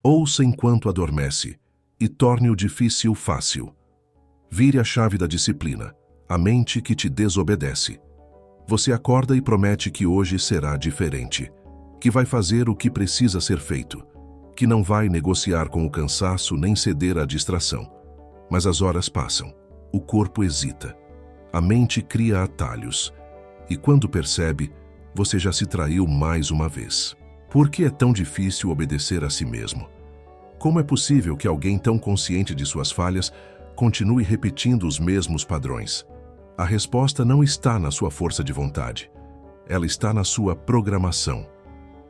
Ouça enquanto adormece e torne o difícil fácil. Vire a chave da disciplina, a mente que te desobedece. Você acorda e promete que hoje será diferente, que vai fazer o que precisa ser feito, que não vai negociar com o cansaço nem ceder à distração. Mas as horas passam, o corpo hesita, a mente cria atalhos, e quando percebe, você já se traiu mais uma vez. Por que é tão difícil obedecer a si mesmo? Como é possível que alguém tão consciente de suas falhas continue repetindo os mesmos padrões? A resposta não está na sua força de vontade. Ela está na sua programação.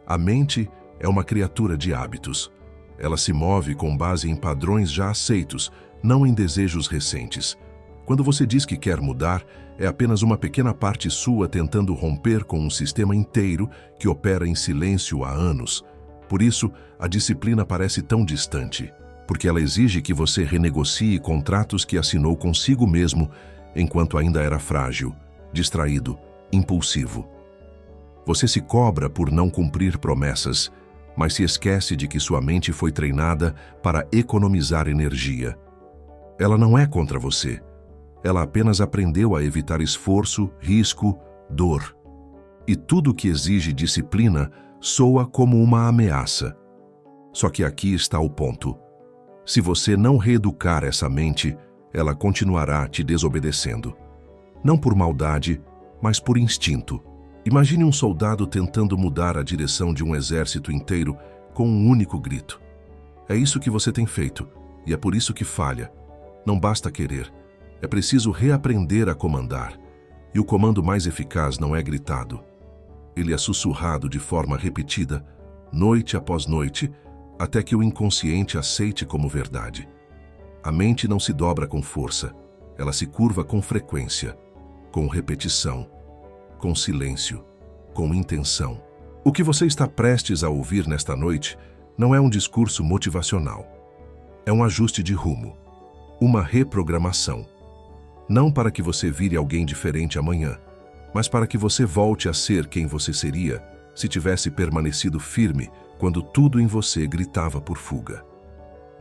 A mente é uma criatura de hábitos. Ela se move com base em padrões já aceitos, não em desejos recentes. Quando você diz que quer mudar, é apenas uma pequena parte sua tentando romper com um sistema inteiro que opera em silêncio há anos. Por isso, a disciplina parece tão distante, porque ela exige que você renegocie contratos que assinou consigo mesmo enquanto ainda era frágil, distraído, impulsivo. Você se cobra por não cumprir promessas, mas se esquece de que sua mente foi treinada para economizar energia. Ela não é contra você. Ela apenas aprendeu a evitar esforço, risco, dor. E tudo que exige disciplina soa como uma ameaça. Só que aqui está o ponto. Se você não reeducar essa mente, ela continuará te desobedecendo. Não por maldade, mas por instinto. Imagine um soldado tentando mudar a direção de um exército inteiro com um único grito. É isso que você tem feito, e é por isso que falha. Não basta querer. É preciso reaprender a comandar. E o comando mais eficaz não é gritado. Ele é sussurrado de forma repetida, noite após noite, até que o inconsciente aceite como verdade. A mente não se dobra com força. Ela se curva com frequência, com repetição, com silêncio, com intenção. O que você está prestes a ouvir nesta noite não é um discurso motivacional. É um ajuste de rumo, uma reprogramação. Não para que você vire alguém diferente amanhã, mas para que você volte a ser quem você seria se tivesse permanecido firme quando tudo em você gritava por fuga.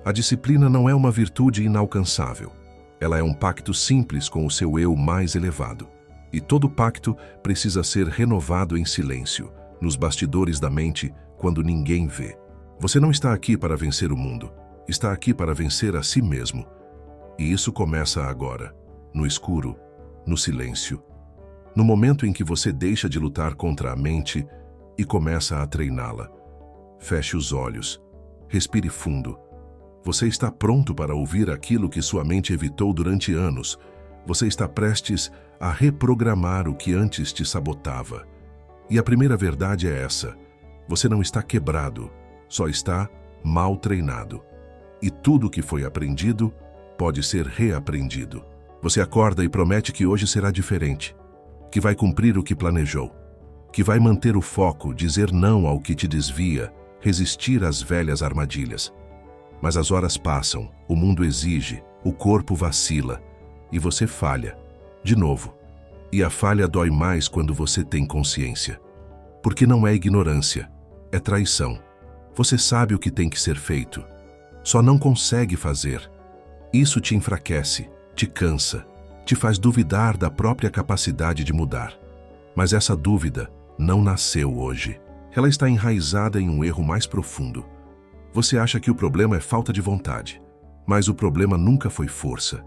A disciplina não é uma virtude inalcançável. Ela é um pacto simples com o seu eu mais elevado. E todo pacto precisa ser renovado em silêncio, nos bastidores da mente, quando ninguém vê. Você não está aqui para vencer o mundo. Está aqui para vencer a si mesmo. E isso começa agora. No escuro, no silêncio, no momento em que você deixa de lutar contra a mente e começa a treiná-la. Feche os olhos, respire fundo. Você está pronto para ouvir aquilo que sua mente evitou durante anos. Você está prestes a reprogramar o que antes te sabotava. E a primeira verdade é essa: você não está quebrado, só está mal treinado. E tudo que foi aprendido pode ser reaprendido. Você acorda e promete que hoje será diferente, que vai cumprir o que planejou, que vai manter o foco, dizer não ao que te desvia, resistir às velhas armadilhas. Mas as horas passam, o mundo exige, o corpo vacila, e você falha, de novo. E a falha dói mais quando você tem consciência. Porque não é ignorância, é traição. Você sabe o que tem que ser feito, só não consegue fazer. Isso te enfraquece, te cansa, te faz duvidar da própria capacidade de mudar. Mas essa dúvida não nasceu hoje. Ela está enraizada em um erro mais profundo. Você acha que o problema é falta de vontade, mas o problema nunca foi força.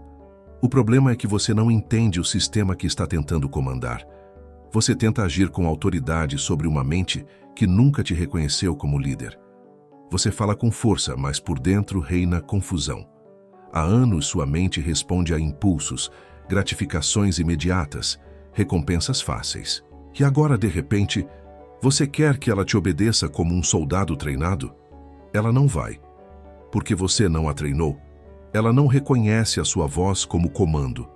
O problema é que você não entende o sistema que está tentando comandar. Você tenta agir com autoridade sobre uma mente que nunca te reconheceu como líder. Você fala com força, mas por dentro reina confusão. Há anos sua mente responde a impulsos, gratificações imediatas, recompensas fáceis. E agora, de repente, você quer que ela te obedeça como um soldado treinado? Ela não vai, porque você não a treinou. Ela não reconhece a sua voz como comando.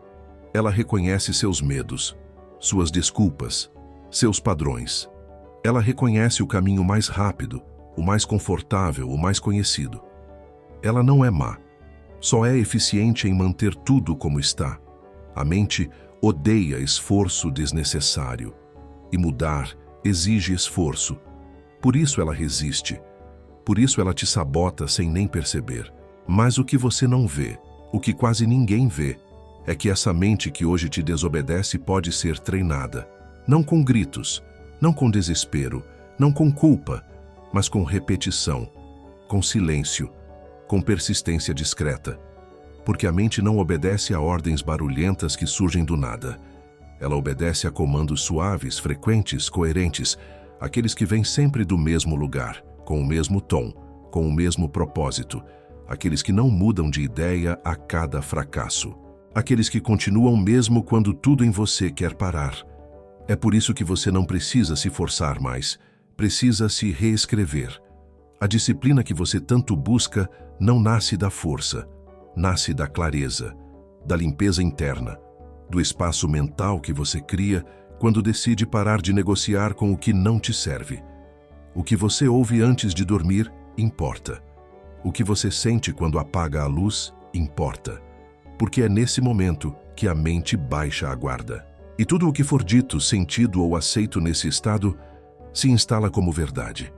Ela reconhece seus medos, suas desculpas, seus padrões. Ela reconhece o caminho mais rápido, o mais confortável, o mais conhecido. Ela não é má. Só é eficiente em manter tudo como está. A mente odeia esforço desnecessário. E mudar exige esforço. Por isso ela resiste. Por isso ela te sabota sem nem perceber. Mas o que você não vê, o que quase ninguém vê, é que essa mente que hoje te desobedece pode ser treinada. Não com gritos, não com desespero, não com culpa, mas com repetição, com silêncio, com persistência discreta. Porque a mente não obedece a ordens barulhentas que surgem do nada. Ela obedece a comandos suaves, frequentes, coerentes, aqueles que vêm sempre do mesmo lugar, com o mesmo tom, com o mesmo propósito, aqueles que não mudam de ideia a cada fracasso, aqueles que continuam mesmo quando tudo em você quer parar. É por isso que você não precisa se forçar mais, precisa se reescrever. A disciplina que você tanto busca não nasce da força, nasce da clareza, da limpeza interna, do espaço mental que você cria quando decide parar de negociar com o que não te serve. O que você ouve antes de dormir importa. O que você sente quando apaga a luz importa. Porque é nesse momento que a mente baixa a guarda. E tudo o que for dito, sentido ou aceito nesse estado se instala como verdade.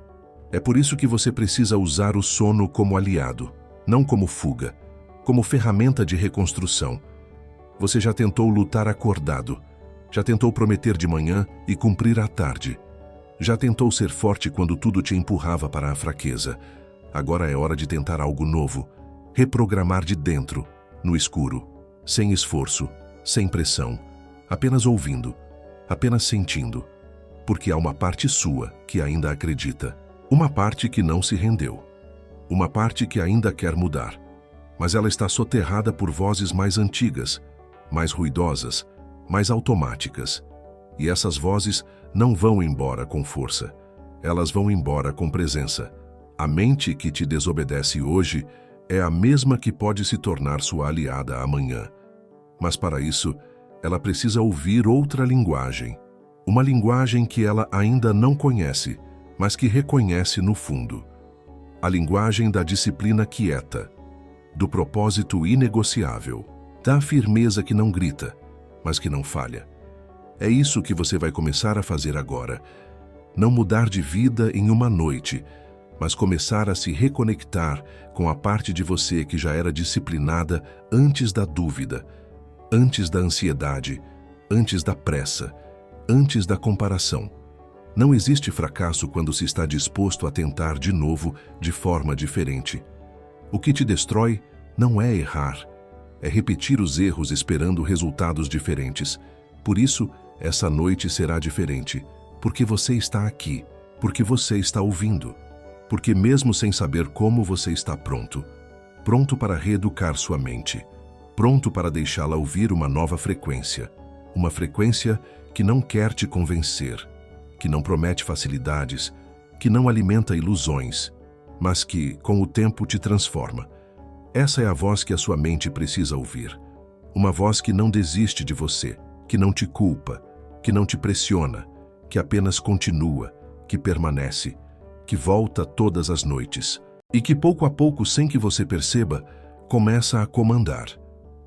É por isso que você precisa usar o sono como aliado, não como fuga, como ferramenta de reconstrução. Você já tentou lutar acordado, já tentou prometer de manhã e cumprir à tarde. Já tentou ser forte quando tudo te empurrava para a fraqueza. Agora é hora de tentar algo novo, reprogramar de dentro, no escuro, sem esforço, sem pressão, apenas ouvindo, apenas sentindo, porque há uma parte sua que ainda acredita, uma parte que não se rendeu, uma parte que ainda quer mudar, mas ela está soterrada por vozes mais antigas, mais ruidosas, mais automáticas. E essas vozes não vão embora com força, elas vão embora com presença. A mente que te desobedece hoje é a mesma que pode se tornar sua aliada amanhã. Mas para isso, ela precisa ouvir outra linguagem. Uma linguagem que ela ainda não conhece, mas que reconhece no fundo. A linguagem da disciplina quieta, do propósito inegociável, da firmeza que não grita, mas que não falha. É isso que você vai começar a fazer agora. Não mudar de vida em uma noite, mas começar a se reconectar com a parte de você que já era disciplinada antes da dúvida, antes da ansiedade, antes da pressa, antes da comparação. Não existe fracasso quando se está disposto a tentar de novo de forma diferente. O que te destrói não é errar, é repetir os erros esperando resultados diferentes. Por isso, essa noite será diferente, porque você está aqui, porque você está ouvindo, porque mesmo sem saber como você está pronto, pronto para reeducar sua mente, pronto para deixá-la ouvir uma nova frequência, uma frequência que não quer te convencer, que não promete facilidades, que não alimenta ilusões, mas que, com o tempo, te transforma. Essa é a voz que a sua mente precisa ouvir. Uma voz que não desiste de você, que não te culpa, que não te pressiona, que apenas continua, que permanece, que volta todas as noites e que pouco a pouco, sem que você perceba, começa a comandar.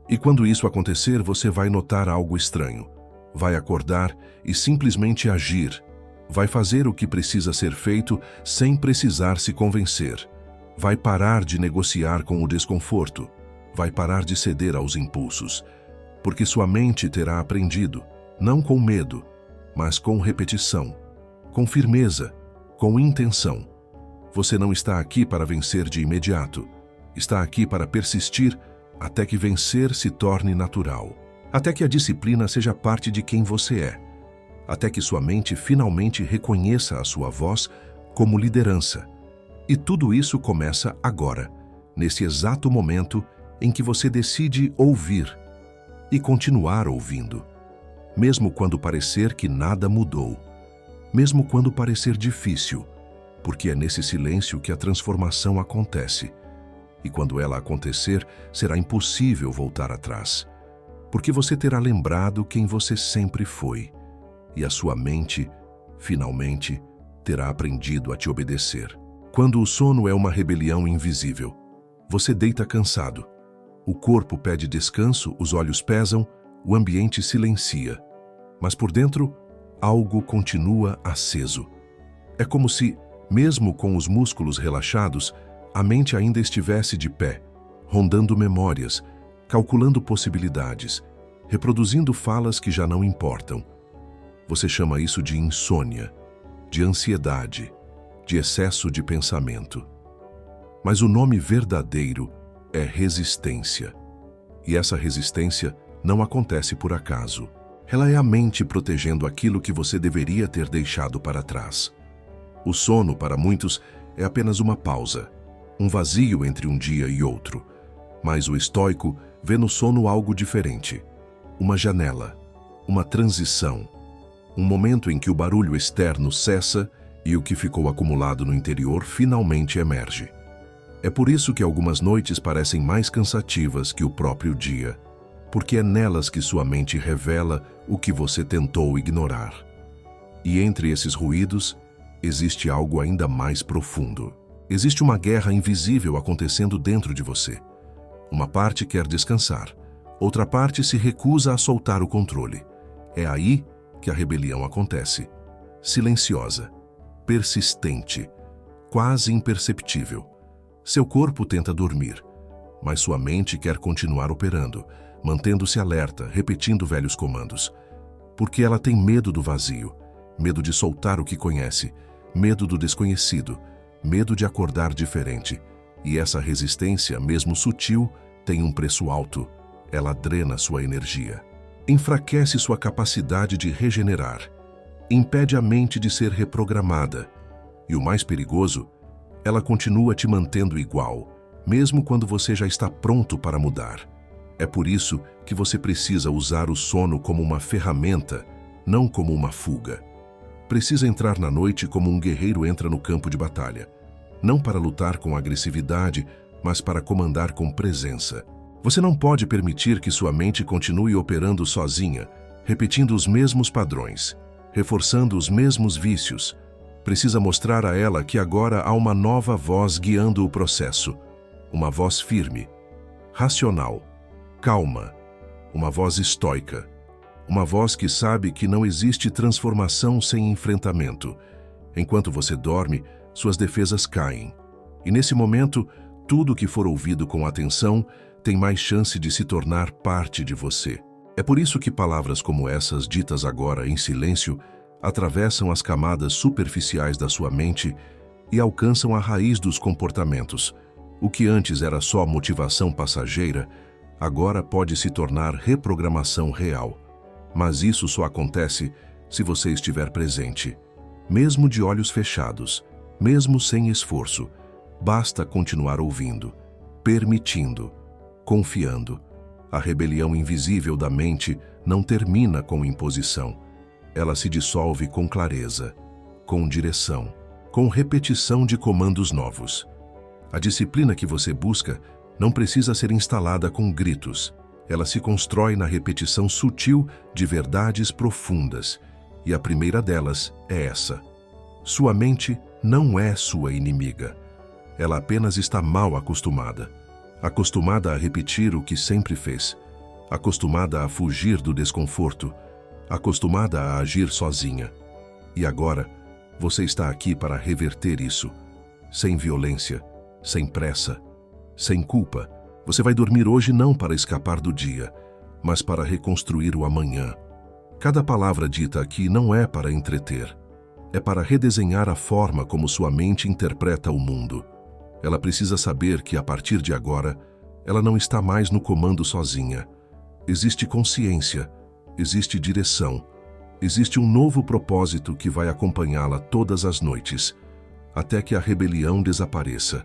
E quando isso acontecer, você vai notar algo estranho. Vai acordar e simplesmente agir. Vai fazer o que precisa ser feito sem precisar se convencer. Vai parar de negociar com o desconforto. Vai parar de ceder aos impulsos. Porque sua mente terá aprendido, não com medo, mas com repetição, com firmeza, com intenção. Você não está aqui para vencer de imediato. Está aqui para persistir até que vencer se torne natural. Até que a disciplina seja parte de quem você é. Até que sua mente finalmente reconheça a sua voz como liderança. E tudo isso começa agora, nesse exato momento em que você decide ouvir e continuar ouvindo. Mesmo quando parecer que nada mudou. Mesmo quando parecer difícil, porque é nesse silêncio que a transformação acontece. E quando ela acontecer, será impossível voltar atrás. Porque você terá lembrado quem você sempre foi. E a sua mente, finalmente, terá aprendido a te obedecer. Quando o sono é uma rebelião invisível, você deita cansado. O corpo pede descanso, os olhos pesam, o ambiente silencia. Mas por dentro, algo continua aceso. É como se, Mesmo com os músculos relaxados, a mente ainda estivesse de pé, rondando memórias, calculando possibilidades, reproduzindo falas que já não importam. Você chama isso de insônia, de ansiedade, de excesso de pensamento. Mas o nome verdadeiro é resistência. E essa resistência não acontece por acaso. Ela é a mente protegendo aquilo que você deveria ter deixado para trás. O sono, para muitos, é apenas uma pausa, um vazio entre um dia e outro. Mas o estoico vê no sono algo diferente. Uma janela, uma transição, um momento em que o barulho externo cessa e o que ficou acumulado no interior finalmente emerge. É por isso que algumas noites parecem mais cansativas que o próprio dia, porque é nelas que sua mente revela o que você tentou ignorar. E entre esses ruídos, existe algo ainda mais profundo. Existe uma guerra invisível acontecendo dentro de você. Uma parte quer descansar, outra parte se recusa a soltar o controle. É aí que a rebelião acontece. Silenciosa, persistente, quase imperceptível. Seu corpo tenta dormir, mas sua mente quer continuar operando, mantendo-se alerta, repetindo velhos comandos. Porque ela tem medo do vazio, medo de soltar o que conhece, medo do desconhecido, medo de acordar diferente. E essa resistência, mesmo sutil, tem um preço alto. Ela drena sua energia, enfraquece sua capacidade de regenerar, impede a mente de ser reprogramada. E o mais perigoso, ela continua te mantendo igual, mesmo quando você já está pronto para mudar. É por isso que você precisa usar o sono como uma ferramenta, não como uma fuga. Precisa entrar na noite como um guerreiro entra no campo de batalha, não para lutar com agressividade, mas para comandar com presença. Você não pode permitir que sua mente continue operando sozinha, repetindo os mesmos padrões, reforçando os mesmos vícios. Precisa mostrar a ela que agora há uma nova voz guiando o processo. Uma voz firme, racional, calma, uma voz estoica. Uma voz que sabe que não existe transformação sem enfrentamento. Enquanto você dorme, suas defesas caem. E nesse momento, tudo que for ouvido com atenção tem mais chance de se tornar parte de você. É por isso que palavras como essas, ditas agora em silêncio, atravessam as camadas superficiais da sua mente e alcançam a raiz dos comportamentos. O que antes era só motivação passageira, agora pode se tornar reprogramação real. Mas isso só acontece se você estiver presente. Mesmo de olhos fechados, mesmo sem esforço, basta continuar ouvindo, permitindo, confiando. A rebelião invisível da mente não termina com imposição. Ela se dissolve com clareza, com direção, com repetição de comandos novos. A disciplina que você busca não precisa ser instalada com gritos. Ela se constrói na repetição sutil de verdades profundas. E a primeira delas é essa: sua mente não é sua inimiga. Ela apenas está mal acostumada. Acostumada a repetir o que sempre fez. Acostumada a fugir do desconforto. Acostumada a agir sozinha. E agora, você está aqui para reverter isso. Sem violência, sem pressa, sem culpa. Você vai dormir hoje não para escapar do dia, mas para reconstruir o amanhã. Cada palavra dita aqui não é para entreter. É para redesenhar a forma como sua mente interpreta o mundo. Ela precisa saber que, a partir de agora, ela não está mais no comando sozinha. Existe consciência, existe direção, existe um novo propósito que vai acompanhá-la todas as noites, até que a rebelião desapareça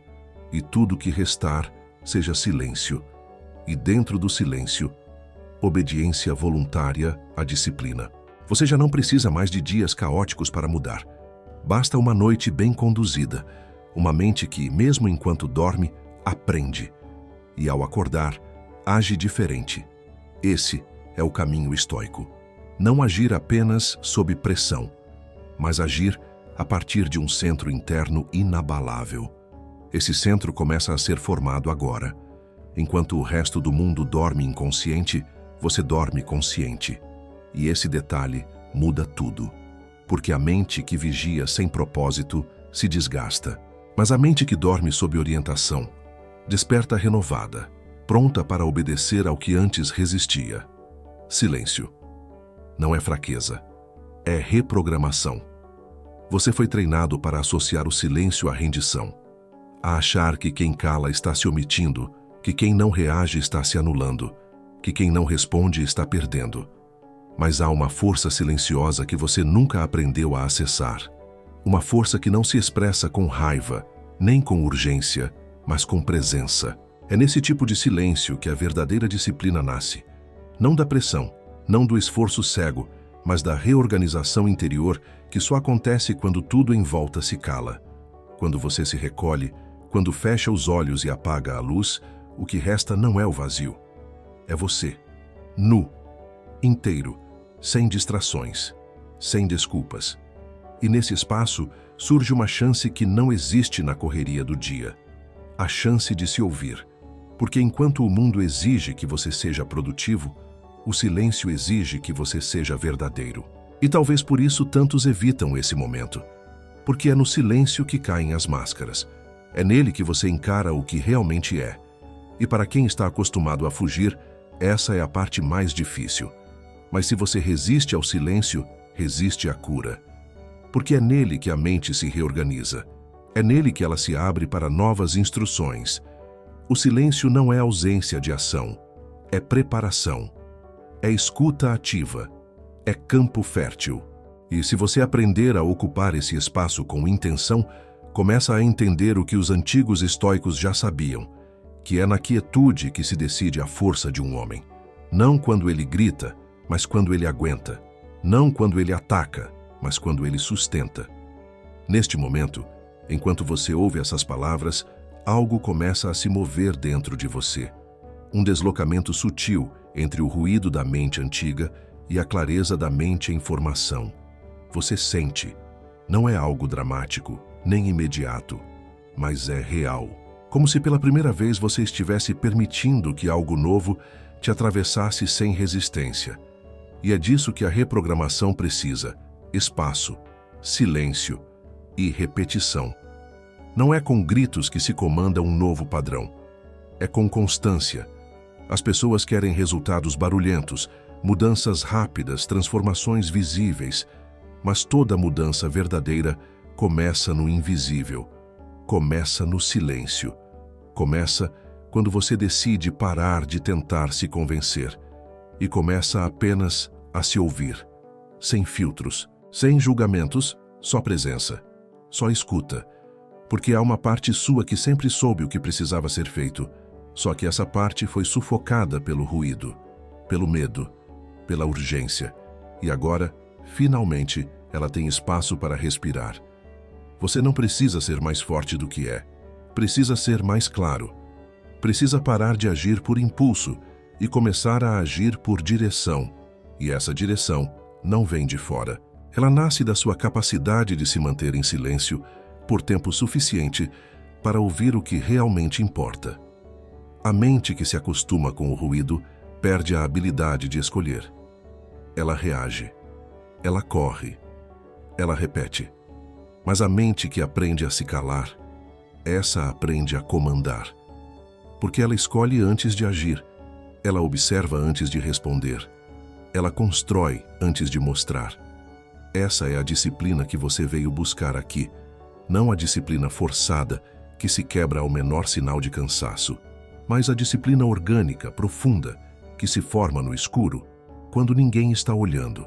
e tudo que restar seja silêncio. E dentro do silêncio, obediência voluntária à disciplina. Você já não precisa mais de dias caóticos para mudar. Basta uma noite bem conduzida, uma mente que, mesmo enquanto dorme, aprende. E ao acordar, age diferente. Esse é o caminho estoico. Não agir apenas sob pressão, mas agir a partir de um centro interno inabalável. Esse centro começa a ser formado agora. Enquanto o resto do mundo dorme inconsciente, você dorme consciente. E esse detalhe muda tudo. Porque a mente que vigia sem propósito se desgasta. Mas a mente que dorme sob orientação desperta renovada, pronta para obedecer ao que antes resistia. Silêncio. Não é fraqueza, é reprogramação. Você foi treinado para associar o silêncio à rendição, a achar que quem cala está se omitindo, que quem não reage está se anulando, que quem não responde está perdendo. Mas há uma força silenciosa que você nunca aprendeu a acessar. Uma força que não se expressa com raiva, nem com urgência, mas com presença. É nesse tipo de silêncio que a verdadeira disciplina nasce. Não da pressão, não do esforço cego, mas da reorganização interior que só acontece quando tudo em volta se cala. Quando você se recolhe, quando fecha os olhos e apaga a luz, o que resta não é o vazio. É você, nu, inteiro, sem distrações, sem desculpas. E nesse espaço surge uma chance que não existe na correria do dia. A chance de se ouvir. Porque enquanto o mundo exige que você seja produtivo, o silêncio exige que você seja verdadeiro. E talvez por isso tantos evitam esse momento. Porque é no silêncio que caem as máscaras. É nele que você encara o que realmente é. E para quem está acostumado a fugir, essa é a parte mais difícil. Mas se você resiste ao silêncio, resiste à cura. Porque é nele que a mente se reorganiza. É nele que ela se abre para novas instruções. O silêncio não é ausência de ação, é preparação. É escuta ativa, é campo fértil. E se você aprender a ocupar esse espaço com intenção, começa a entender o que os antigos estoicos já sabiam, que é na quietude que se decide a força de um homem. Não quando ele grita, mas quando ele aguenta. Não quando ele ataca, mas quando ele sustenta. Neste momento, enquanto você ouve essas palavras, algo começa a se mover dentro de você. Um deslocamento sutil entre o ruído da mente antiga e a clareza da mente em formação. Você sente. Não é algo dramático, nem imediato, mas é real. Como se pela primeira vez você estivesse permitindo que algo novo te atravessasse sem resistência. E é disso que a reprogramação precisa: espaço, silêncio e repetição. Não é com gritos que se comanda um novo padrão. É com constância. As pessoas querem resultados barulhentos, mudanças rápidas, transformações visíveis. Mas toda mudança verdadeira começa no invisível. Começa no silêncio. Começa quando você decide parar de tentar se convencer. E começa apenas a se ouvir. Sem filtros, sem julgamentos, só presença. Só escuta. Porque há uma parte sua que sempre soube o que precisava ser feito. Só que essa parte foi sufocada pelo ruído, pelo medo, pela urgência. E agora, finalmente, ela tem espaço para respirar. Você não precisa ser mais forte do que é. Precisa ser mais claro. Precisa parar de agir por impulso e começar a agir por direção. E essa direção não vem de fora. Ela nasce da sua capacidade de se manter em silêncio por tempo suficiente para ouvir o que realmente importa. A mente que se acostuma com o ruído perde a habilidade de escolher. Ela reage, ela corre, ela repete. Mas a mente que aprende a se calar, essa aprende a comandar. Porque ela escolhe antes de agir, ela observa antes de responder, ela constrói antes de mostrar. Essa é a disciplina que você veio buscar aqui, não a disciplina forçada que se quebra ao menor sinal de cansaço, mas a disciplina orgânica, profunda, que se forma no escuro, quando ninguém está olhando.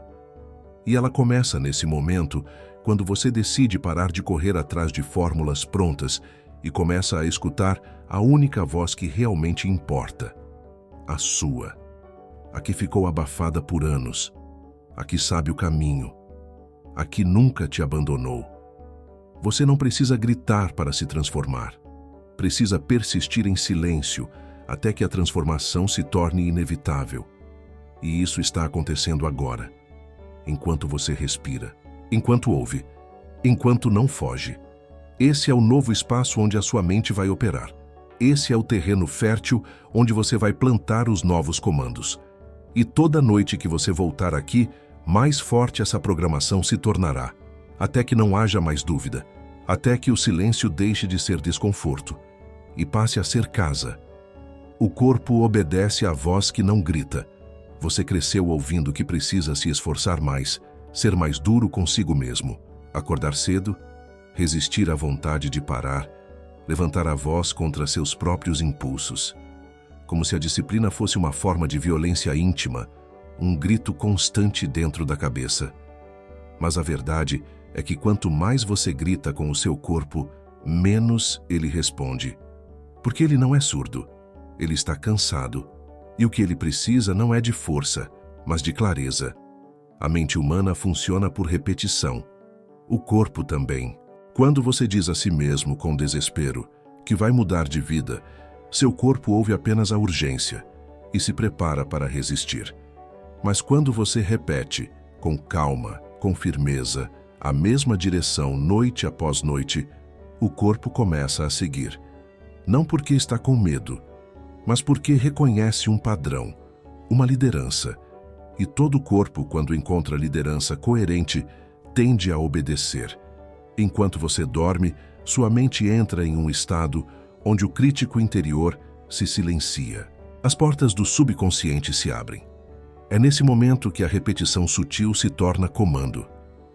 E ela começa nesse momento, quando você decide parar de correr atrás de fórmulas prontas e começa a escutar a única voz que realmente importa, a sua. A que ficou abafada por anos, a que sabe o caminho, a que nunca te abandonou. Você não precisa gritar para se transformar. Precisa persistir em silêncio até que a transformação se torne inevitável. E isso está acontecendo agora, enquanto você respira, enquanto ouve, enquanto não foge. Esse é o novo espaço onde a sua mente vai operar. Esse é o terreno fértil onde você vai plantar os novos comandos. E toda noite que você voltar aqui, mais forte essa programação se tornará, até que não haja mais dúvida, até que o silêncio deixe de ser desconforto e passe a ser casa. O corpo obedece à voz que não grita. Você cresceu ouvindo que precisa se esforçar mais, ser mais duro consigo mesmo, acordar cedo, resistir à vontade de parar, levantar a voz contra seus próprios impulsos. Como se a disciplina fosse uma forma de violência íntima, um grito constante dentro da cabeça. Mas a verdade é que quanto mais você grita com o seu corpo, menos ele responde. Porque ele não é surdo, ele está cansado. E o que ele precisa não é de força, mas de clareza. A mente humana funciona por repetição. O corpo também. Quando você diz a si mesmo com desespero que vai mudar de vida, seu corpo ouve apenas a urgência e se prepara para resistir. Mas quando você repete, com calma, com firmeza, a mesma direção noite após noite, o corpo começa a seguir. Não porque está com medo, mas porque reconhece um padrão, uma liderança. E todo corpo, quando encontra liderança coerente, tende a obedecer. Enquanto você dorme, sua mente entra em um estado onde o crítico interior se silencia. As portas do subconsciente se abrem. É nesse momento que a repetição sutil se torna comando.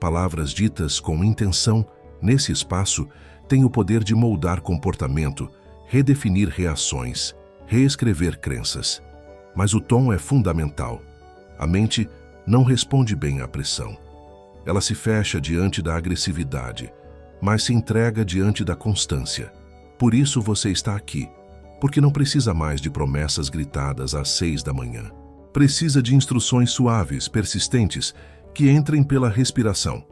Palavras ditas com intenção, nesse espaço, têm o poder de moldar comportamento, redefinir reações, reescrever crenças. Mas o tom é fundamental. A mente não responde bem à pressão. Ela se fecha diante da agressividade, mas se entrega diante da constância. Por isso você está aqui, porque não precisa mais de promessas gritadas às 6 da manhã. Precisa de instruções suaves, persistentes, que entrem pela respiração,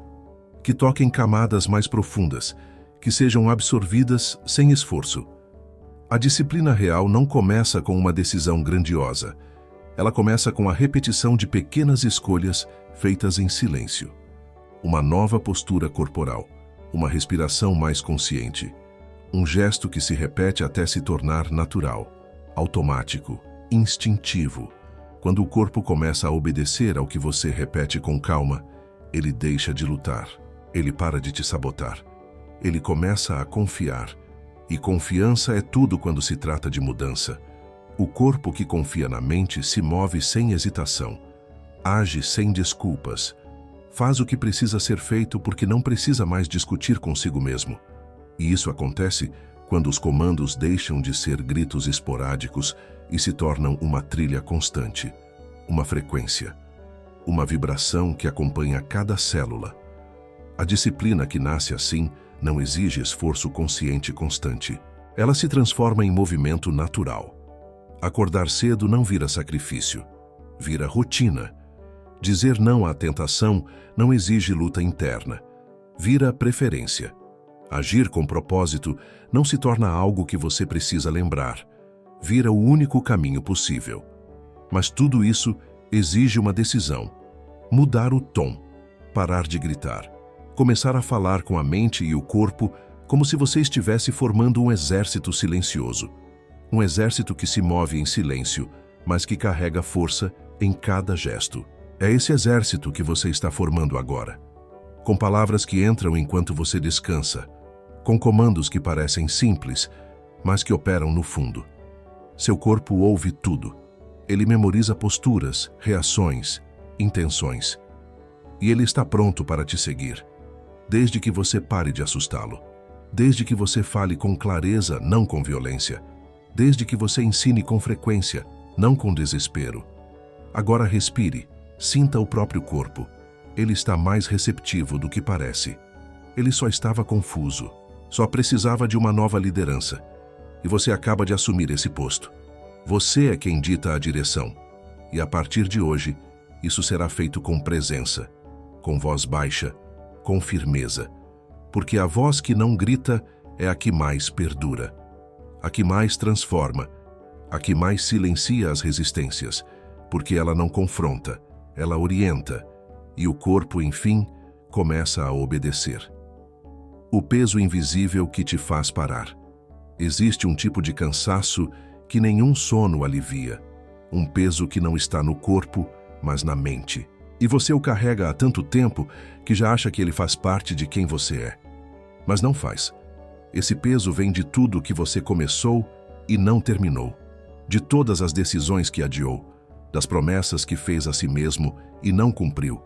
que toquem camadas mais profundas, que sejam absorvidas sem esforço. A disciplina real não começa com uma decisão grandiosa. Ela começa com a repetição de pequenas escolhas feitas em silêncio. Uma nova postura corporal, uma respiração mais consciente, um gesto que se repete até se tornar natural, automático, instintivo. Quando o corpo começa a obedecer ao que você repete com calma, ele deixa de lutar, ele para de te sabotar, ele começa a confiar. E confiança é tudo quando se trata de mudança. O corpo que confia na mente se move sem hesitação, age sem desculpas, faz o que precisa ser feito porque não precisa mais discutir consigo mesmo. E isso acontece quando os comandos deixam de ser gritos esporádicos e se tornam uma trilha constante, uma frequência, uma vibração que acompanha cada célula. A disciplina que nasce assim não exige esforço consciente constante. Ela se transforma em movimento natural. Acordar cedo não vira sacrifício, vira rotina. Dizer não à tentação não exige luta interna, vira preferência. Agir com propósito não se torna algo que você precisa lembrar, vira o único caminho possível. Mas tudo isso exige uma decisão: mudar o tom, parar de gritar, começar a falar com a mente e o corpo como se você estivesse formando um exército silencioso. Um exército que se move em silêncio, mas que carrega força em cada gesto. É esse exército que você está formando agora. Com palavras que entram enquanto você descansa, com comandos que parecem simples, mas que operam no fundo. Seu corpo ouve tudo. Ele memoriza posturas, reações, intenções. E ele está pronto para te seguir, desde que você pare de assustá-lo, desde que você fale com clareza, não com violência, desde que você ensine com frequência, não com desespero. Agora respire, sinta o próprio corpo. Ele está mais receptivo do que parece. Ele só estava confuso, só precisava de uma nova liderança. E você acaba de assumir esse posto. Você é quem dita a direção. E a partir de hoje, isso será feito com presença, com voz baixa, com firmeza. Porque a voz que não grita é a que mais perdura, a que mais transforma, a que mais silencia as resistências, porque ela não confronta, ela orienta, e o corpo, enfim, começa a obedecer. O peso invisível que te faz parar. Existe um tipo de cansaço que nenhum sono alivia, um peso que não está no corpo, mas na mente. E você o carrega há tanto tempo que já acha que ele faz parte de quem você é. Mas não faz. Esse peso vem de tudo que você começou e não terminou, de todas as decisões que adiou, das promessas que fez a si mesmo e não cumpriu,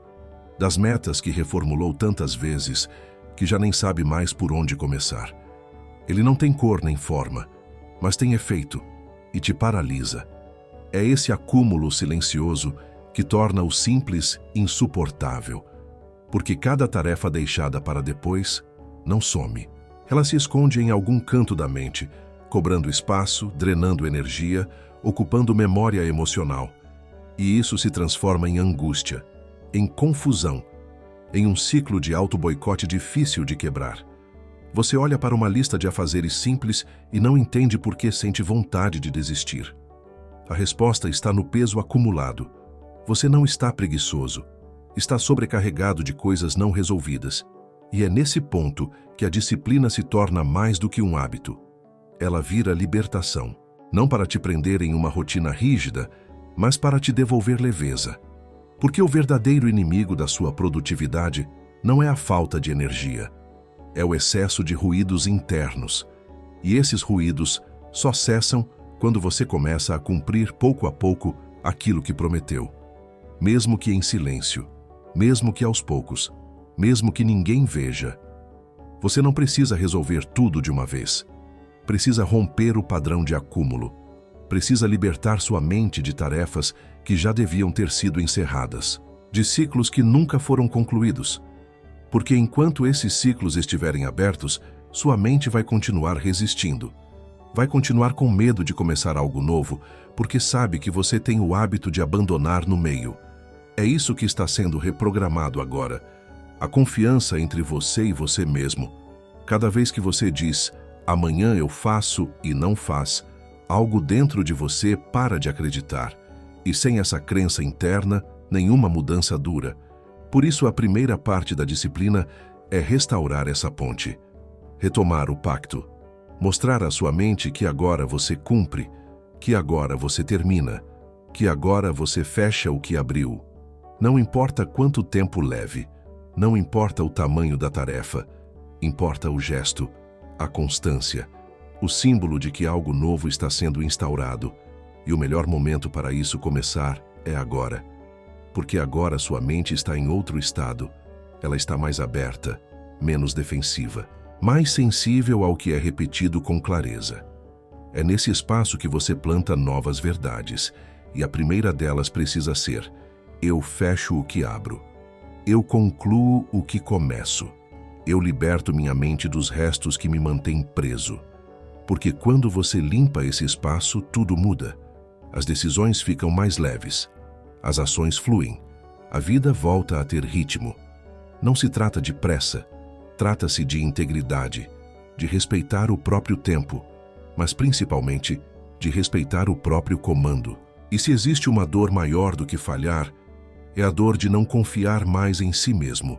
das metas que reformulou tantas vezes que já nem sabe mais por onde começar. Ele não tem cor nem forma, mas tem efeito e te paralisa. É esse acúmulo silencioso que torna o simples insuportável, porque cada tarefa deixada para depois não some. Ela se esconde em algum canto da mente, cobrando espaço, drenando energia, ocupando memória emocional. E isso se transforma em angústia, em confusão, em um ciclo de auto-boicote difícil de quebrar. Você olha para uma lista de afazeres simples e não entende por que sente vontade de desistir. A resposta está no peso acumulado. Você não está preguiçoso, está sobrecarregado de coisas não resolvidas. E é nesse ponto que a disciplina se torna mais do que um hábito. Ela vira libertação, não para te prender em uma rotina rígida, mas para te devolver leveza. Porque o verdadeiro inimigo da sua produtividade não é a falta de energia, é o excesso de ruídos internos. E esses ruídos só cessam quando você começa a cumprir pouco a pouco aquilo que prometeu. Mesmo que em silêncio, mesmo que aos poucos, mesmo que ninguém veja. Você não precisa resolver tudo de uma vez. Precisa romper o padrão de acúmulo. Precisa libertar sua mente de tarefas que já deviam ter sido encerradas, de ciclos que nunca foram concluídos. Porque enquanto esses ciclos estiverem abertos, sua mente vai continuar resistindo. Vai continuar com medo de começar algo novo, porque sabe que você tem o hábito de abandonar no meio. É isso que está sendo reprogramado agora. A confiança entre você e você mesmo. Cada vez que você diz, amanhã eu faço e não faz, algo dentro de você para de acreditar. E sem essa crença interna, nenhuma mudança dura. Por isso, a primeira parte da disciplina é restaurar essa ponte. Retomar o pacto. Mostrar à sua mente que agora você cumpre, que agora você termina, que agora você fecha o que abriu. Não importa quanto tempo leve. Não importa o tamanho da tarefa, importa o gesto, a constância, o símbolo de que algo novo está sendo instaurado. E o melhor momento para isso começar é agora. Porque agora sua mente está em outro estado. Ela está mais aberta, menos defensiva, mais sensível ao que é repetido com clareza. É nesse espaço que você planta novas verdades. E a primeira delas precisa ser: eu fecho o que abro. Eu concluo o que começo. Eu liberto minha mente dos restos que me mantêm preso. Porque quando você limpa esse espaço, tudo muda. As decisões ficam mais leves. As ações fluem. A vida volta a ter ritmo. Não se trata de pressa. Trata-se de integridade, de respeitar o próprio tempo, mas principalmente de respeitar o próprio comando. E se existe uma dor maior do que falhar, é a dor de não confiar mais em si mesmo,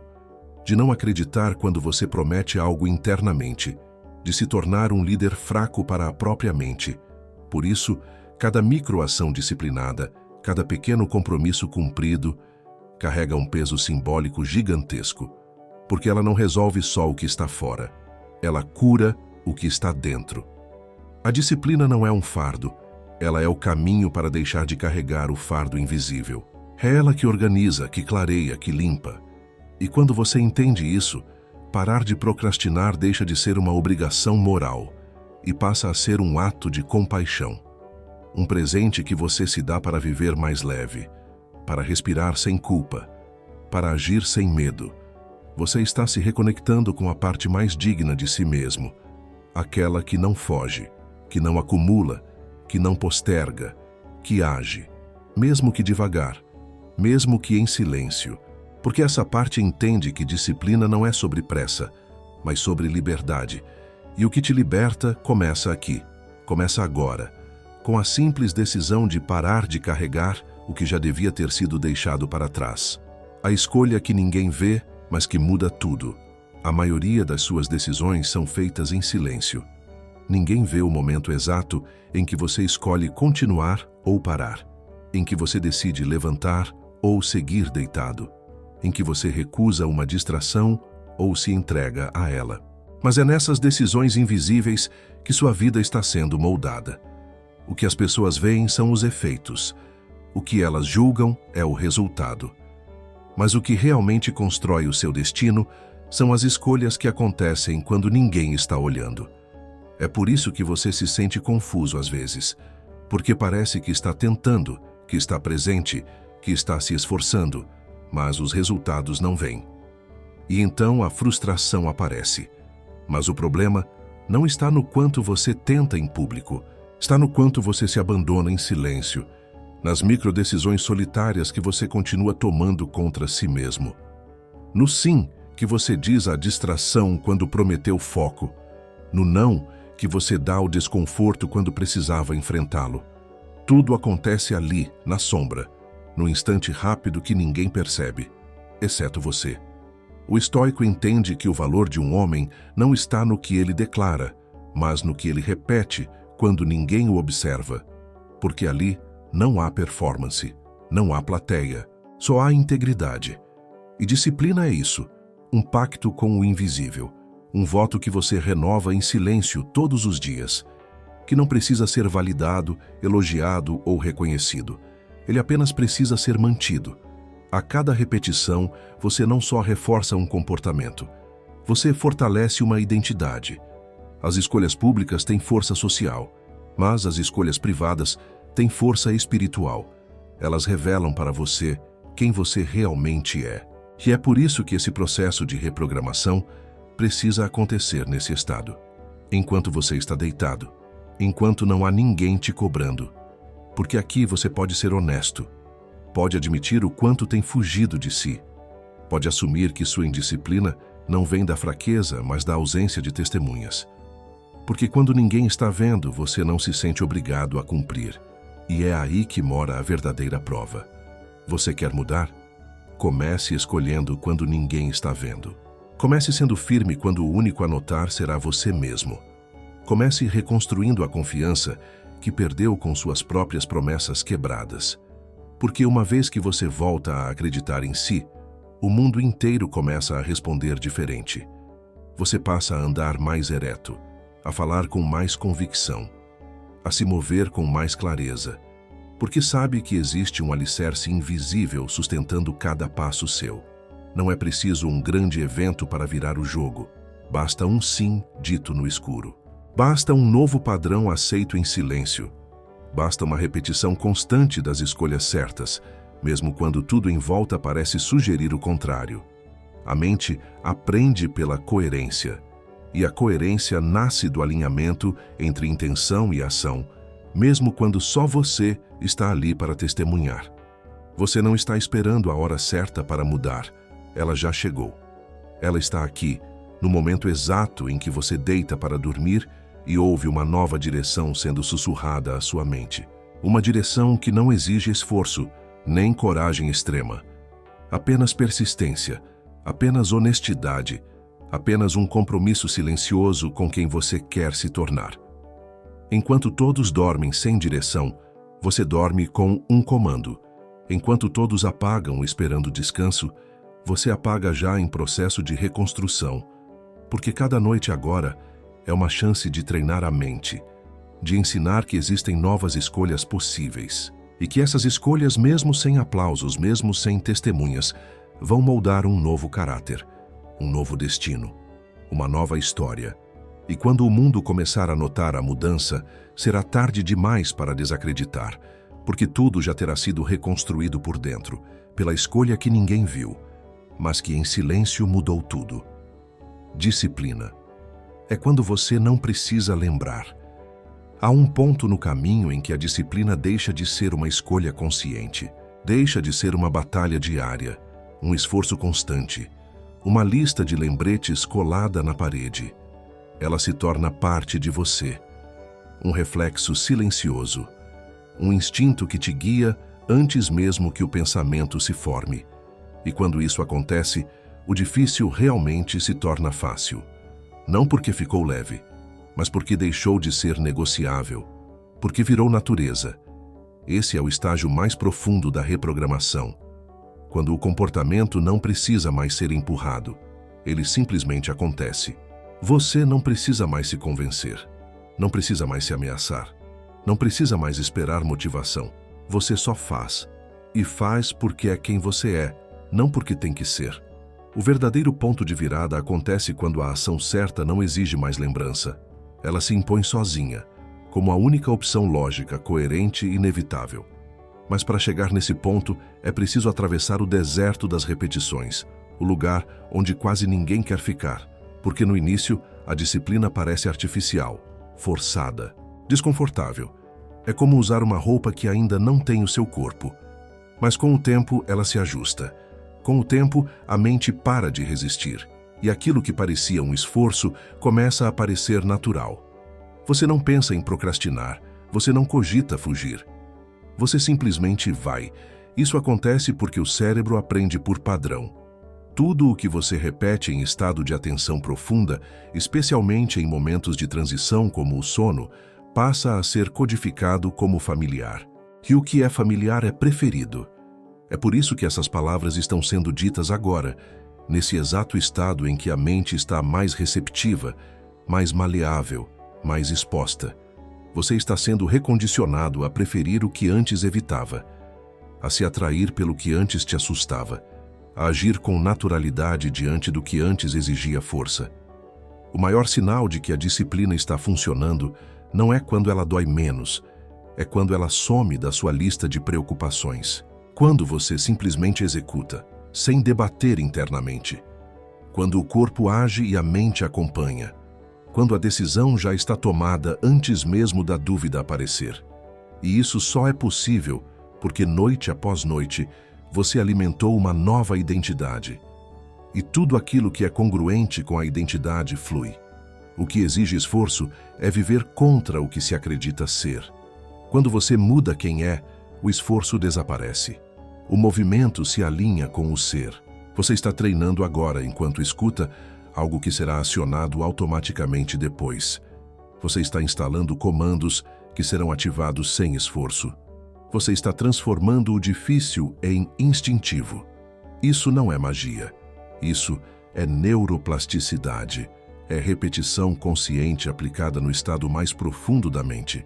de não acreditar quando você promete algo internamente, de se tornar um líder fraco para a própria mente. Por isso, cada microação disciplinada, cada pequeno compromisso cumprido, carrega um peso simbólico gigantesco, porque ela não resolve só o que está fora, ela cura o que está dentro. A disciplina não é um fardo, ela é o caminho para deixar de carregar o fardo invisível. É ela que organiza, que clareia, que limpa. E quando você entende isso, parar de procrastinar deixa de ser uma obrigação moral e passa a ser um ato de compaixão. Um presente que você se dá para viver mais leve, para respirar sem culpa, para agir sem medo. Você está se reconectando com a parte mais digna de si mesmo, aquela que não foge, que não acumula, que não posterga, que age, mesmo que devagar, mesmo que em silêncio, porque essa parte entende que disciplina não é sobre pressa, mas sobre liberdade. E o que te liberta começa aqui, começa agora, com a simples decisão de parar de carregar o que já devia ter sido deixado para trás. A escolha que ninguém vê, mas que muda tudo. A maioria das suas decisões são feitas em silêncio. Ninguém vê o momento exato em que você escolhe continuar ou parar, em que você decide levantar ou seguir deitado, em que você recusa uma distração ou se entrega a ela. Mas é nessas decisões invisíveis que sua vida está sendo moldada. O que as pessoas veem são os efeitos. O que elas julgam é o resultado. Mas o que realmente constrói o seu destino são as escolhas que acontecem quando ninguém está olhando. É por isso que você se sente confuso às vezes, porque parece que está tentando, que está presente, que está se esforçando, mas os resultados não vêm. E então a frustração aparece. Mas o problema não está no quanto você tenta em público, está no quanto você se abandona em silêncio, nas microdecisões solitárias que você continua tomando contra si mesmo. No sim que você diz à distração quando prometeu foco, no não que você dá ao desconforto quando precisava enfrentá-lo. Tudo acontece ali, na sombra, no instante rápido que ninguém percebe, exceto você. O estoico entende que o valor de um homem não está no que ele declara, mas no que ele repete quando ninguém o observa, porque ali não há performance, não há plateia, só há integridade. E disciplina é isso, um pacto com o invisível, um voto que você renova em silêncio todos os dias, que não precisa ser validado, elogiado ou reconhecido. Ele apenas precisa ser mantido. A cada repetição, você não só reforça um comportamento, você fortalece uma identidade. As escolhas públicas têm força social, mas as escolhas privadas têm força espiritual. Elas revelam para você quem você realmente é. E é por isso que esse processo de reprogramação precisa acontecer nesse estado, enquanto você está deitado, enquanto não há ninguém te cobrando. Porque aqui você pode ser honesto, pode admitir o quanto tem fugido de si, pode assumir que sua indisciplina não vem da fraqueza, mas da ausência de testemunhas. Porque quando ninguém está vendo, você não se sente obrigado a cumprir. E é aí que mora a verdadeira prova. Você quer mudar? Comece escolhendo quando ninguém está vendo. Comece sendo firme quando o único a notar será você mesmo. Comece reconstruindo a confiança que perdeu com suas próprias promessas quebradas. Porque uma vez que você volta a acreditar em si, o mundo inteiro começa a responder diferente. Você passa a andar mais ereto, a falar com mais convicção, a se mover com mais clareza, porque sabe que existe um alicerce invisível sustentando cada passo seu. Não é preciso um grande evento para virar o jogo. Basta um sim dito no escuro. Basta um novo padrão aceito em silêncio. Basta uma repetição constante das escolhas certas, mesmo quando tudo em volta parece sugerir o contrário. A mente aprende pela coerência, e a coerência nasce do alinhamento entre intenção e ação, mesmo quando só você está ali para testemunhar. Você não está esperando a hora certa para mudar, ela já chegou. Ela está aqui, no momento exato em que você deita para dormir e ouve uma nova direção sendo sussurrada à sua mente. Uma direção que não exige esforço, nem coragem extrema. Apenas persistência, apenas honestidade, apenas um compromisso silencioso com quem você quer se tornar. Enquanto todos dormem sem direção, você dorme com um comando. Enquanto todos apagam esperando descanso, você apaga já em processo de reconstrução. Porque cada noite agora é uma chance de treinar a mente, de ensinar que existem novas escolhas possíveis. E que essas escolhas, mesmo sem aplausos, mesmo sem testemunhas, vão moldar um novo caráter, um novo destino, uma nova história. E quando o mundo começar a notar a mudança, será tarde demais para desacreditar, porque tudo já terá sido reconstruído por dentro, pela escolha que ninguém viu, mas que em silêncio mudou tudo. Disciplina. É quando você não precisa lembrar. Há um ponto no caminho em que a disciplina deixa de ser uma escolha consciente, deixa de ser uma batalha diária, um esforço constante, uma lista de lembretes colada na parede. Ela se torna parte de você, um reflexo silencioso, um instinto que te guia antes mesmo que o pensamento se forme. E quando isso acontece, o difícil realmente se torna fácil. Não porque ficou leve, mas porque deixou de ser negociável, porque virou natureza. Esse é o estágio mais profundo da reprogramação, quando o comportamento não precisa mais ser empurrado, ele simplesmente acontece. Você não precisa mais se convencer, não precisa mais se ameaçar, não precisa mais esperar motivação. Você só faz. E faz porque é quem você é, não porque tem que ser. O verdadeiro ponto de virada acontece quando a ação certa não exige mais lembrança. Ela se impõe sozinha, como a única opção lógica, coerente e inevitável. Mas para chegar nesse ponto, é preciso atravessar o deserto das repetições, o lugar onde quase ninguém quer ficar, porque no início a disciplina parece artificial, forçada, desconfortável. É como usar uma roupa que ainda não tem o seu corpo. Mas com o tempo ela se ajusta. Com o tempo, a mente para de resistir, e aquilo que parecia um esforço começa a parecer natural. Você não pensa em procrastinar, você não cogita fugir. Você simplesmente vai. Isso acontece porque o cérebro aprende por padrão. Tudo o que você repete em estado de atenção profunda, especialmente em momentos de transição como o sono, passa a ser codificado como familiar. E o que é familiar é preferido. É por isso que essas palavras estão sendo ditas agora, nesse exato estado em que a mente está mais receptiva, mais maleável, mais exposta. Você está sendo recondicionado a preferir o que antes evitava, a se atrair pelo que antes te assustava, a agir com naturalidade diante do que antes exigia força. O maior sinal de que a disciplina está funcionando não é quando ela dói menos, é quando ela some da sua lista de preocupações. Quando você simplesmente executa, sem debater internamente. Quando o corpo age e a mente acompanha. Quando a decisão já está tomada antes mesmo da dúvida aparecer. E isso só é possível porque noite após noite você alimentou uma nova identidade. E tudo aquilo que é congruente com a identidade flui. O que exige esforço é viver contra o que se acredita ser. Quando você muda quem é, o esforço desaparece. O movimento se alinha com o ser. Você está treinando agora enquanto escuta algo que será acionado automaticamente depois. Você está instalando comandos que serão ativados sem esforço. Você está transformando o difícil em instintivo. Isso não é magia. Isso é neuroplasticidade. É repetição consciente aplicada no estado mais profundo da mente.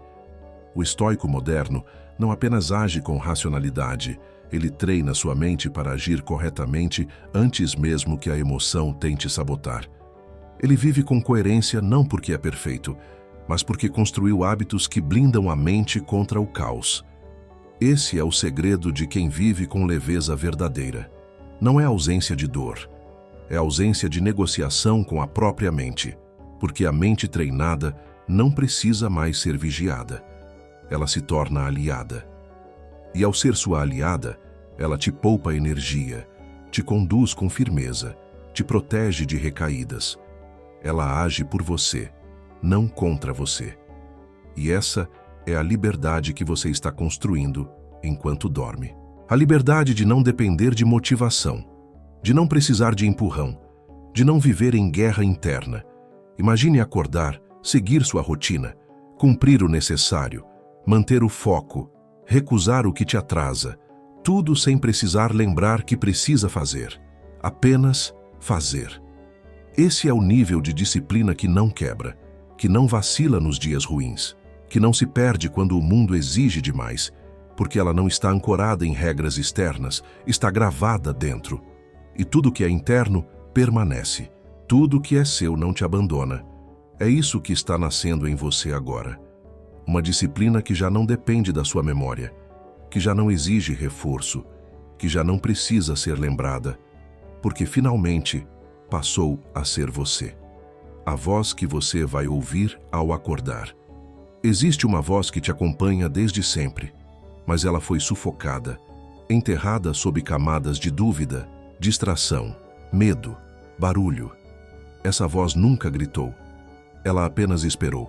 O estoico moderno não apenas age com racionalidade, ele treina sua mente para agir corretamente antes mesmo que a emoção tente sabotar. Ele vive com coerência não porque é perfeito, mas porque construiu hábitos que blindam a mente contra o caos. Esse é o segredo de quem vive com leveza verdadeira. Não é ausência de dor, é ausência de negociação com a própria mente, porque a mente treinada não precisa mais ser vigiada. Ela se torna aliada. E ao ser sua aliada, ela te poupa energia, te conduz com firmeza, te protege de recaídas. Ela age por você, não contra você. E essa é a liberdade que você está construindo enquanto dorme. A liberdade de não depender de motivação, de não precisar de empurrão, de não viver em guerra interna. Imagine acordar, seguir sua rotina, cumprir o necessário, manter o foco, recusar o que te atrasa, tudo sem precisar lembrar que precisa fazer, apenas fazer. Esse é o nível de disciplina que não quebra, que não vacila nos dias ruins, que não se perde quando o mundo exige demais, porque ela não está ancorada em regras externas, está gravada dentro. E tudo que é interno permanece, tudo que é seu não te abandona. É isso que está nascendo em você agora. Uma disciplina que já não depende da sua memória, que já não exige reforço, que já não precisa ser lembrada, porque finalmente passou a ser você. A voz que você vai ouvir ao acordar. Existe uma voz que te acompanha desde sempre, mas ela foi sufocada, enterrada sob camadas de dúvida, distração, medo, barulho. Essa voz nunca gritou. Ela apenas esperou.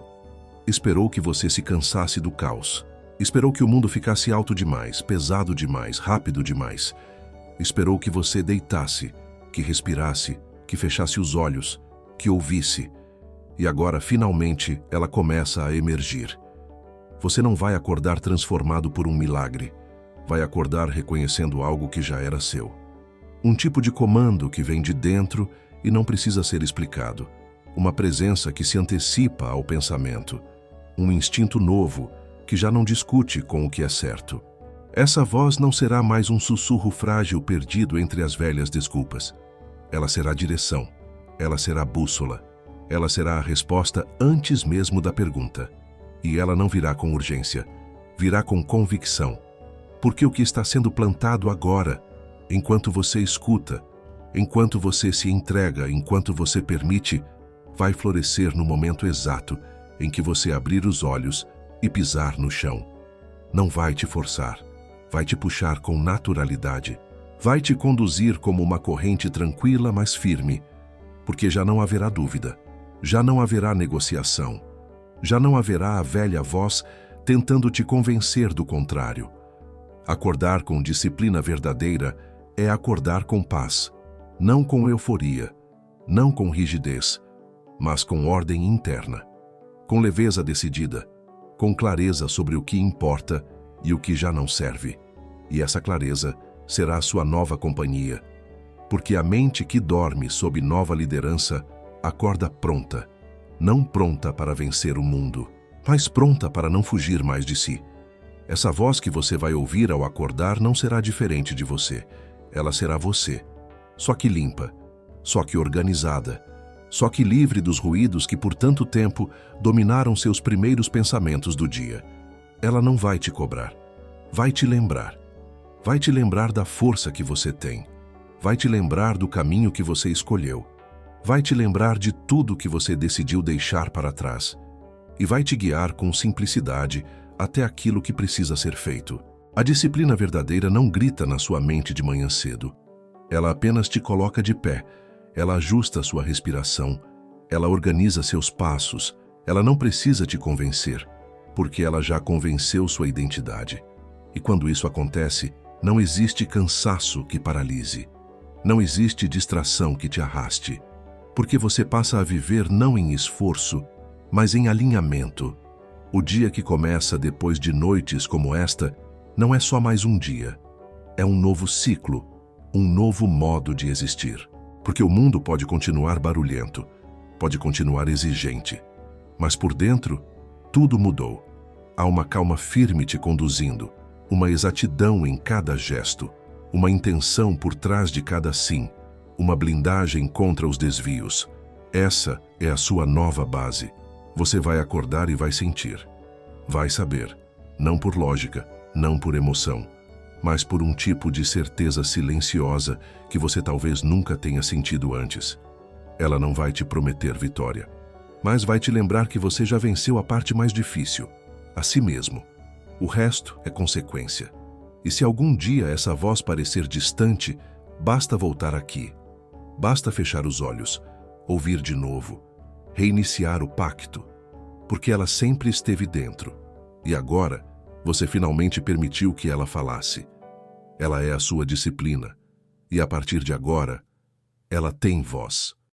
Esperou que você se cansasse do caos. Esperou que o mundo ficasse alto demais, pesado demais, rápido demais. Esperou que você deitasse, que respirasse, que fechasse os olhos, que ouvisse. E agora, finalmente, ela começa a emergir. Você não vai acordar transformado por um milagre. Vai acordar reconhecendo algo que já era seu. Um tipo de comando que vem de dentro e não precisa ser explicado. uma presença que se antecipa ao pensamento, um instinto novo que já não discute com o que é certo. Essa voz não será mais um sussurro frágil perdido entre as velhas desculpas. Ela será direção, ela será bússola, ela será a resposta antes mesmo da pergunta. E ela não virá com urgência, virá com convicção. Porque o que está sendo plantado agora, enquanto você escuta, enquanto você se entrega, enquanto você permite, vai florescer no momento exato em que você abrir os olhos e pisar no chão. Não vai te forçar, vai te puxar com naturalidade, vai te conduzir como uma corrente tranquila, mas firme, porque já não haverá dúvida, já não haverá negociação, já não haverá a velha voz tentando te convencer do contrário. Acordar com disciplina verdadeira é acordar com paz, não com euforia, não com rigidez, mas com ordem interna, com leveza decidida, com clareza sobre o que importa e o que já não serve. E essa clareza será a sua nova companhia, porque a mente que dorme sob nova liderança acorda pronta, não pronta para vencer o mundo, mas pronta para não fugir mais de si. Essa voz que você vai ouvir ao acordar não será diferente de você, ela será você, só que limpa, só que organizada, só que livre dos ruídos que por tanto tempo dominaram seus primeiros pensamentos do dia. Ela não vai te cobrar, vai te lembrar. Vai te lembrar da força que você tem, vai te lembrar do caminho que você escolheu, vai te lembrar de tudo que você decidiu deixar para trás e vai te guiar com simplicidade até aquilo que precisa ser feito. A disciplina verdadeira não grita na sua mente de manhã cedo. Ela apenas te coloca de pé, ela ajusta sua respiração, ela organiza seus passos, ela não precisa te convencer, porque ela já convenceu sua identidade. E quando isso acontece, não existe cansaço que paralise, não existe distração que te arraste, porque você passa a viver não em esforço, mas em alinhamento. O dia que começa depois de noites como esta não é só mais um dia, é um novo ciclo, um novo modo de existir. Porque o mundo pode continuar barulhento, pode continuar exigente, mas por dentro, tudo mudou. Há uma calma firme te conduzindo, uma exatidão em cada gesto, uma intenção por trás de cada sim, uma blindagem contra os desvios. Essa é a sua nova base. Você vai acordar e vai sentir. Vai saber, não por lógica, não por emoção, mas por um tipo de certeza silenciosa que você talvez nunca tenha sentido antes. Ela não vai te prometer vitória, mas vai te lembrar que você já venceu a parte mais difícil, a si mesmo. O resto é consequência. E se algum dia essa voz parecer distante, basta voltar aqui. Basta fechar os olhos, ouvir de novo, reiniciar o pacto, porque ela sempre esteve dentro. E agora, você finalmente permitiu que ela falasse. Ela é a sua disciplina. E a partir de agora, ela tem voz.